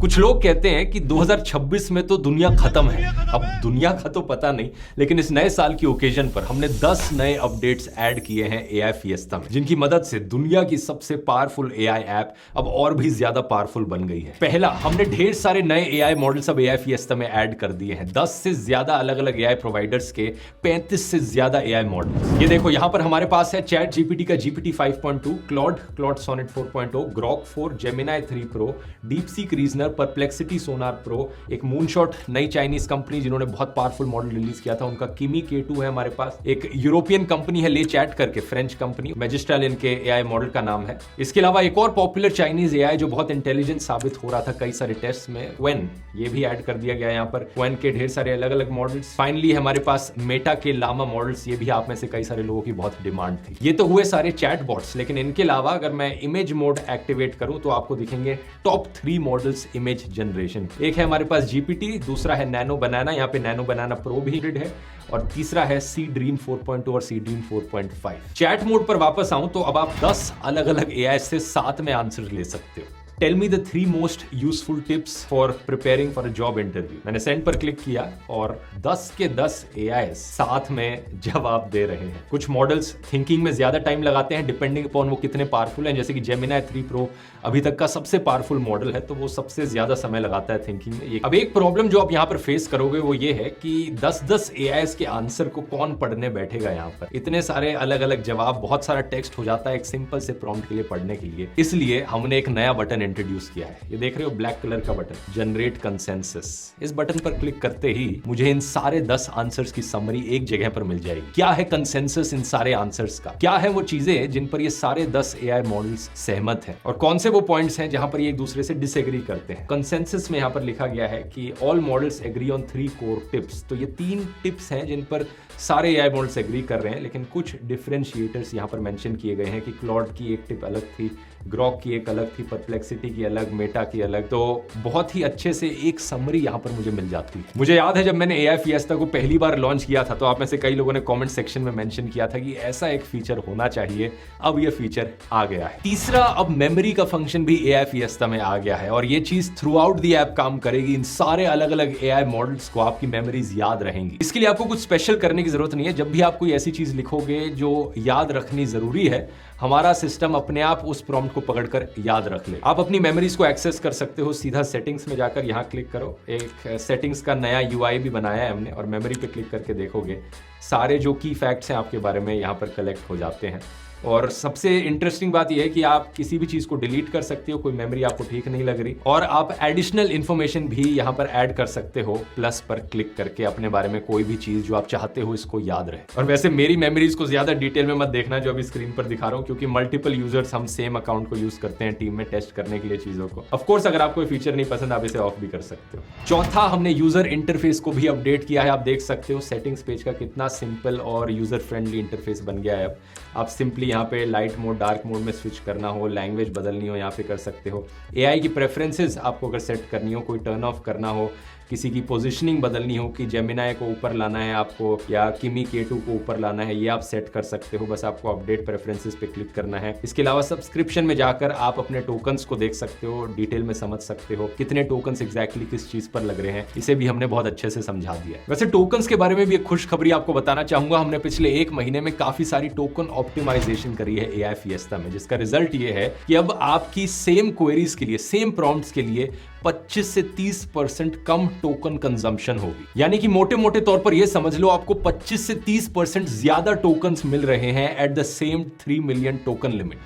कुछ लोग कहते हैं कि 2026 में तो दुनिया खत्म है। अब दुनिया का तो पता नहीं, लेकिन इस नए साल की ओकेजन पर हमने 10 नए अपडेट्स ऐड किए हैं एआई फिएस्टा में, जिनकी मदद से दुनिया की सबसे पावरफुल एआई ऐप अब और भी ज्यादा पावरफुल बन गई है। पहला, हमने ढेर सारे नए एआई मॉडल्स अब एआई फिएस्टा में ऐड कर दिए हैं। 10 से ज्यादा अलग अलग एआई प्रोवाइडर्स के 35 से ज्यादा एआई मॉडल्स। ये देखो, यहां पर हमारे पास है चैट जीपीटी का GPT 5.2, Claude Sonnet 4.0, Grok 4, Gemini 3 Pro, DeepSeek Reasoner, Perplexity Sonar Pro, एक मूनशॉट नई चाइनीज कंपनी जिन्होंने बहुत पावरफुल मॉडल रिलीज किया था, उनका किमी K2 है हमारे पास। एक यूरोपियन कंपनी है ले चैट करके, फ्रेंच कंपनी, मैजिस्ट्रल इनके एआई मॉडल का नाम है। इसके अलावा एक और पॉपुलर चाइनीज एआई जो बहुत इंटेलिजेंट साबित हो रहा था कई सारे टेस्ट में, क्वेन, ये भी ऐड कर दिया गया यहाँ पर। क्वेन के ढेर सारे अलग अलग मॉडल्स। फाइनली हमारे पास मेटा के लामा मॉडल्स, ये भी आप में से कई सारे लोगों की बहुत डिमांड थी। ये तो हुए सारे चैट बॉट्स, लेकिन इनके अलावा अगर मैं इमेज मोड एक्टिवेट करूं तो आपको दिखेंगे टॉप 3 मॉडल्स इमेज जनरेशन। एक है हमारे पास जीपीटी, दूसरा है नैनो बनाना, यहाँ पे नैनो बनाना प्रो भी है, और तीसरा है सी ड्रीम 4.2 और सी ड्रीम 4.5। चैट मोड पर वापस आऊं तो अब आप 10 अलग अलग एआई से साथ में आंसर ले सकते हो। Tell me the 3 most useful tips for preparing for a job interview. मैंने सेंड पर क्लिक किया और 10 के 10 एआई साथ में जवाब दे रहे हैं। कुछ मॉडल्स थिंकिंग में ज्यादा टाइम लगाते हैं डिपेंडिंग अपॉन वो कितने पावरफुल हैं, जैसे कि जेमिनाई 3 प्रो अभी तक का सबसे पावरफुल मॉडल है, तो वो सबसे ज्यादा समय लगाता है थिंकिंग में। अब एक प्रॉब्लम जो आप यहाँ पर फेस करोगे वो ये है कि 10-10 एआई के आंसर को कौन पढ़ने बैठेगा यहाँ पर। इतने सारे अलग अलग जवाब, बहुत सारा टेक्स्ट हो जाता है एक सिंपल से प्रॉम्प्ट के लिए पढ़ने के लिए। इसलिए हमने एक नया बटन इंट्रोड्यूस किया है। ये देख रहे हो ब्लैक कलर का बटन, जनरेट कंसेंसस। इस बटन पर क्लिक करते ही मुझे इन सारे 10 आंसर्स की समरी एक जगह पर मिल जाएगी। क्या है कंसेंसस इन सारे आंसर्स का? क्या है वो चीजें जिन पर ये सारे 10 एआई मॉडल्स सहमत हैं, और कौन से वो पॉइंट्स हैं जहां पर ये एक दूसरे से डिसएग्री करते हैं? कंसेंसस में यहां पर लिखा गया है कि all models agree on 3 core tips. तो ये 3 टिप्स हैं जिन पर सारे एआई मॉडल्स एग्री कर रहे हैं, लेकिन कुछ डिफरेंशिएटर्स यहां पर मेंशन किए गए हैं कि क्लॉड की एक टिप अलग थी, ग्रॉक की एक अलग थी, परप्लेक्सिटी की अलग, मेटा की अलग। तो बहुत ही अच्छे से एक समरी यहां पर मुझे मिल जाती है। मुझे याद है जब मैंने एआई फिएस्टा को पहली बार लॉन्च किया था तो आप में से कई लोगों ने कमेंट सेक्शन में मेंशन किया था कि ऐसा एक फीचर होना चाहिए। अब ये फीचर आ गया है। तीसरा, अब मेमोरी का फंक्शन भी एआई फिएस्टा में आ गया है, और ये चीज थ्रू आउट द ऐप काम करेगी। इन सारे अलग अलग एआई मॉडल्स को आपकी मेमोरीज याद रहेंगी। इसके लिए आपको कुछ स्पेशल करने की जरूरत नहीं है। जब भी आप कोई ऐसी चीज लिखोगे जो याद रखनी जरूरी है, हमारा सिस्टम अपने आप उस प्रॉम्प्ट को पकड़कर याद रख ले। आप अपनी मेमोरीज को एक्सेस कर सकते हो। सीधा सेटिंग्स में जाकर यहां क्लिक करो। एक सेटिंग्स का नया यूआई भी बनाया है हमने, और मेमोरी पे क्लिक करके देखोगे सारे जो की फैक्ट्स हैं आपके बारे में यहां पर कलेक्ट हो जाते हैं। और सबसे इंटरेस्टिंग बात यह है कि आप किसी भी चीज को डिलीट कर सकते हो, कोई मेमोरी आपको ठीक नहीं लग रही, और आप एडिशनल इंफॉर्मेशन भी यहां पर ऐड कर सकते हो प्लस पर क्लिक करके। अपने बारे में कोई भी चीज जो आप चाहते हो इसको याद रहे। और वैसे मेरी मेमोरीज को ज्यादा डिटेल में मत देखना जो अभी स्क्रीन पर दिखा रहा हूं, क्योंकि मल्टीपल यूजर्स हम सेम अकाउंट को यूज करते हैं टीम में टेस्ट करने के लिए चीजों को। ऑफ कोर्स अगर आपको फीचर नहीं पसंद आप इसे ऑफ भी कर सकते हो। चौथा, हमने यूजर इंटरफेस को भी अपडेट किया है। आप देख सकते हो सेटिंग्स पेज का कितना सिंपल और यूजर फ्रेंडली इंटरफेस बन गया है। अब आप सिंपली यहाँ पे लाइट मोड, डार्क मोड में स्विच करना हो, लैंग्वेज बदलनी हो, यहाँ पे कर सकते हो। एआई की प्रेफरेंसेस आपको अगर सेट करनी हो, कोई टर्न ऑफ करना हो, किसी की पोजीशनिंग बदलनी हो कि जेमिनाई को ऊपर लाना है आपको या किमी K2 को ऊपर लाना है, ये आप सेट कर सकते हो। बस आपको अपडेट प्रेफरेंसेस पे क्लिक करना है। इसके अलावा सब्सक्रिप्शन में जाकर आप अपने टोकन्स को देख सकते हो, डिटेल में समझ सकते हो कितने टोकन्स एग्जैक्टली किस चीज पर लग रहे हैं। इसे भी हमने बहुत अच्छे से समझा दिया है। वैसे टोकन्स के बारे में भी एक खुशखबरी आपको बताना चाहूंगा। हमने पिछले 1 महीने में काफी सारी टोकन ऑप्टिमाइजेशन करी है एआई फिएस्टा में, जिसका रिजल्ट ये है कि अब आपकी सेम क्वेरीज के लिए, सेम प्रॉम्प्ट्स के लिए 25 से 30% कम टोकन कंजम्पशन होगी। यानी कि मोटे मोटे तौर पर यह समझ लो आपको 25 से 30% ज्यादा टोकन्स मिल रहे हैं at the same 3 million token limit.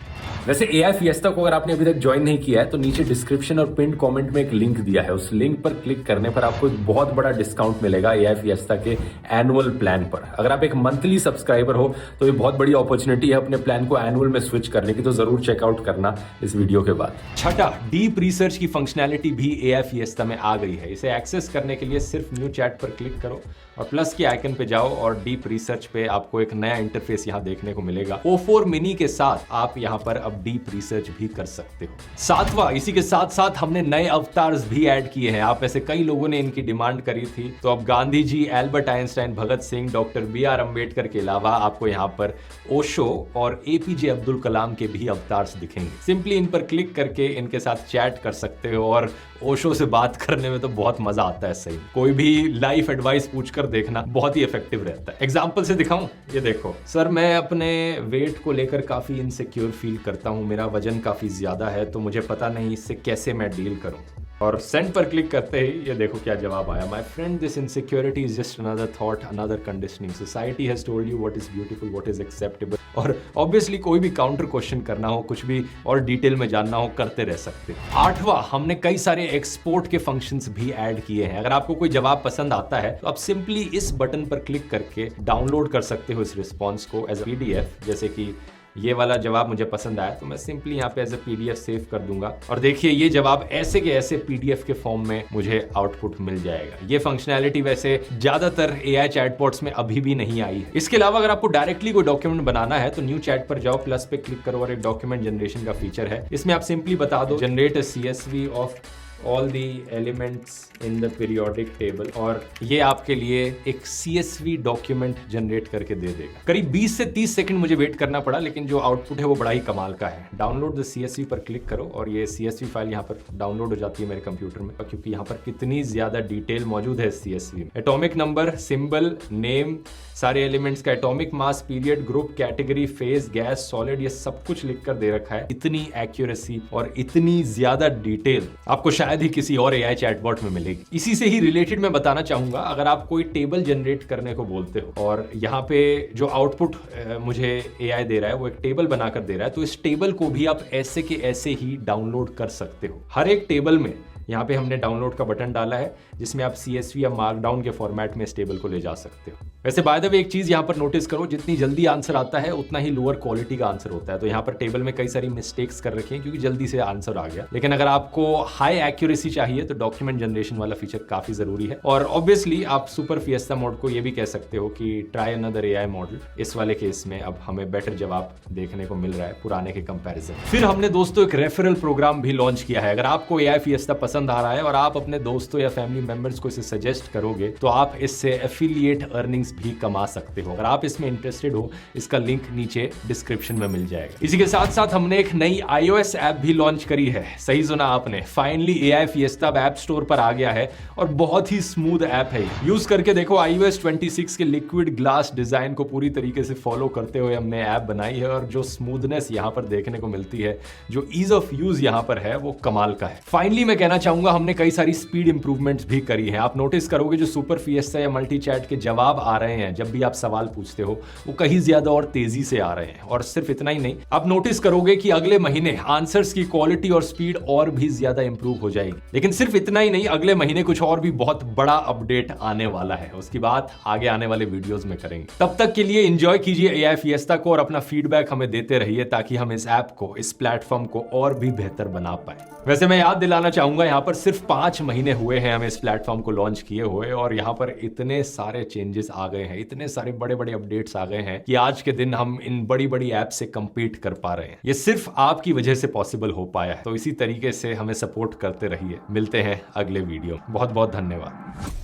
वैसे एआई फिएस्टा को अगर आपने अभी तक ज्वाइन नहीं किया है तो नीचे डिस्क्रिप्शन और पिन कमेंट में एक लिंक दिया है। उस लिंक पर क्लिक करने पर आपको एक बहुत बड़ा डिस्काउंट मिलेगा एआई फिएस्टा के एनुअल प्लान पर। अगर आप एक मंथली सब्सक्राइबर हो तो ये बहुत बड़ी अपॉर्चुनिटी है अपने प्लान को एनुअल में स्विच करने की, तो जरूर चेकआउट करना इस वीडियो के बाद। छठा, डीप रिसर्च की फंक्शनैलिटी भी एआई फिएस्टा में आ गई है। इसे एक्सेस करने के लिए सिर्फ न्यू चैट पर क्लिक करो और प्लस के आइकन पे जाओ और डीप रिसर्च पे आपको एक नया इंटरफेस यहाँ देखने को मिलेगा। O4 मिनी के साथ आप यहाँ पर अब डीप रिसर्च भी कर सकते हो। सातवां, इसी के साथ साथ हमने नए अवतार्स भी ऐड किए हैं। आप ऐसे कई लोगों ने इनकी डिमांड करी थी, तो अब Gandhi ji, Albert Einstein, Bhagat Singh, doctor BR Ambedkar के अलावा आपको यहाँ पर ओशो और APJ अब्दुल कलाम के भी अवतार्स दिखेंगे। सिंपली इन पर क्लिक करके इनके साथ चैट कर सकते हो और ओशो से बात करने में तो बहुत मजा आता है। सही, कोई भी लाइफ एडवाइस पूछकर देखना बहुत ही इफेक्टिव रहता है। एग्जाम्पल से दिखाऊं, ये देखो सर, मैं अपने वेट को लेकर काफी इनसिक्योर फील करता हूँ, मेरा वजन काफी ज्यादा है, तो मुझे पता नहीं इससे कैसे मैं डील करूं। और सेंड पर क्लिक करते ही ये देखो क्या जवाब आया। My friend, this insecurity is just another thought, another conditioning. Society has told you what is beautiful, what is acceptable. और ऑब्वियसली कोई भी काउंटर क्वेश्चन करना हो, कुछ भी और डिटेल में जानना हो, करते रह सकते हैं। आठवां, हमने कई सारे एक्सपोर्ट के फंक्शंस भी ऐड किए हैं। अगर आपको कोई जवाब पसंद आता है तो आप सिंपली इस बटन पर क्लिक करके डाउनलोड कर सकते हो इस रिस्पॉन्स को एज अ PDF। जैसे कि ये वाला जवाब मुझे पसंद आया तो मैं सिंपली यहाँ पे एज ए PDF सेव कर दूंगा, और देखिए ये जवाब ऐसे के ऐसे PDF के फॉर्म में मुझे आउटपुट मिल जाएगा। ये फंक्शनैलिटी वैसे ज्यादातर AI चैटबॉट्स में अभी भी नहीं आई है। इसके अलावा अगर आपको डायरेक्टली कोई डॉक्यूमेंट बनाना है तो न्यू चैट पर जाओ, प्लस पे क्लिक करो और एक डॉक्यूमेंट जनरेशन का फीचर है। इसमें आप सिंपली बता दो generate a CSV of all the elements in the periodic table, और ये आपके लिए एक CSV डॉक्यूमेंट जनरेट करके दे देगा। करीब 20 से 30 सेकंड मुझे वेट करना पड़ा, लेकिन जो आउटपुट है वो बड़ा ही कमाल का है। डाउनलोड द CSV पर क्लिक करो और ये CSV फाइल यहाँ पर डाउनलोड हो जाती है मेरे कंप्यूटर में, क्योंकि यहाँ पर कितनी ज्यादा डिटेल मौजूद है CSV में। एटॉमिक नंबर, सिंबल, नेम, सारे एलिमेंट्स का atomic mass, period, group, category, phase, gas, solid, ये सब कुछ लिखकर दे रखा है। इतनी एक्यूरेसी और इतनी ज्यादा डिटेल आपको शायद ही किसी और AI चैटबॉट में मिलेगी। इसी से ही रिलेटेड मैं बताना चाहूंगा, अगर आप कोई टेबल जनरेट करने को बोलते हो और यहाँ पे जो आउटपुट मुझे AI दे रहा है वो एक टेबल बनाकर दे रहा है, तो इस टेबल को भी आप ऐसे के ऐसे ही डाउनलोड कर सकते हो। हर एक टेबल में यहाँ पे हमने डाउनलोड का बटन डाला है, जिसमें आप CSV या मार्कडाउन के फॉर्मेट में इस टेबल को ले जा सकते हो। वैसे बाय द वे एक चीज यहाँ पर नोटिस करो, जितनी जल्दी आंसर आता है उतना ही लोअर क्वालिटी का आंसर होता है। तो यहाँ पर टेबल में कई सारी मिस्टेक्स कर रखी हैं क्योंकि जल्दी से आंसर आ गया। लेकिन अगर आपको हाई एक्यूरेसी चाहिए तो डॉक्यूमेंट जनरेशन वाला फीचर काफी जरूरी है। और ऑब्वियसली आप सुपर फिएस्टा मोड को ये भी कह सकते हो कि ट्राई अनदर AI मॉडल। इस वाले केस में अब हमें बेटर जवाब देखने को मिल रहा है पुराने के कंपैरिजन। फिर हमने दोस्तों एक रेफरल प्रोग्राम भी लॉन्च किया है। अगर आपको AI फिएस्टा पसंद आ रहा है और आप अपने दोस्तों या फैमिली मेंबर्स को इसे सजेस्ट करोगे तो आप इससे एफिलिएट अर्निंग्स भी कमा सकते हो। अगर आप इसमें इंटरेस्टेड हो, इसका लिंक नीचे डिस्क्रिप्शन में मिल जाएगा। इसी के साथ साथ हमने एक नई iOS ऐप भी लॉन्च करी है। सही सुना आपने, finally AI fiesta app store पर आ गया है और बहुत ही स्मूथ ऐप है। यूज करके देखो, iOS 26 के लिक्विड ग्लास डिजाइन को पूरी तरीके से फॉलो करते हुए हमने ऐप बनाई है, और जो स्मूथनेस यहाँ पर देखने को मिलती है, जो ईज ऑफ यूज यहाँ पर है, वो कमाल का है। फाइनली मैं कहना चाहूंगा हमने कई सारी स्पीड इंप्रूवमेंट्स भी करी है। आप नोटिस करोगे जो सुपर फिएस्टा या मल्टी चैट के जवाब आ रहे हैं, जब भी आप सवाल पूछते हो, वो कहीं ज्यादा और तेजी से आ रहे हैं। और सिर्फ इतना ही नहीं, आप नोटिस करोगे कि अगले महीने आंसर्स की क्वालिटी और स्पीड और भी ज्यादा इंप्रूव हो जाएगी। लेकिन सिर्फ इतना ही नहीं, अगले महीने कुछ और भी बहुत बड़ा अपडेट आने वाला है। उसकी बात आगे आने वाले वीडियोस में करेंगे। तब तक के लिए एंजॉय कीजिए AI फिएस्टा को और अपना फीडबैक हमें देते रहिए, ताकि हम इस ऐप को, इस प्लेटफॉर्म को और भी बेहतर बना पाए। वैसे मैं याद दिलाना चाहूंगा, यहाँ पर सिर्फ 5 महीने हुए हैं हमें इस प्लेटफॉर्म को लॉन्च किए हुए, और यहाँ पर इतने सारे चेंजेस आ गए हैं, इतने सारे बड़े बड़े अपडेट्स आ गए हैं कि आज के दिन हम इन बड़ी बड़ी ऐप से कंपीट कर पा रहे हैं। ये सिर्फ आपकी वजह से पॉसिबल हो पाया है। तो इसी तरीके से हमें सपोर्ट करते रहिए। मिलते हैं अगले वीडियो। बहुत बहुत धन्यवाद।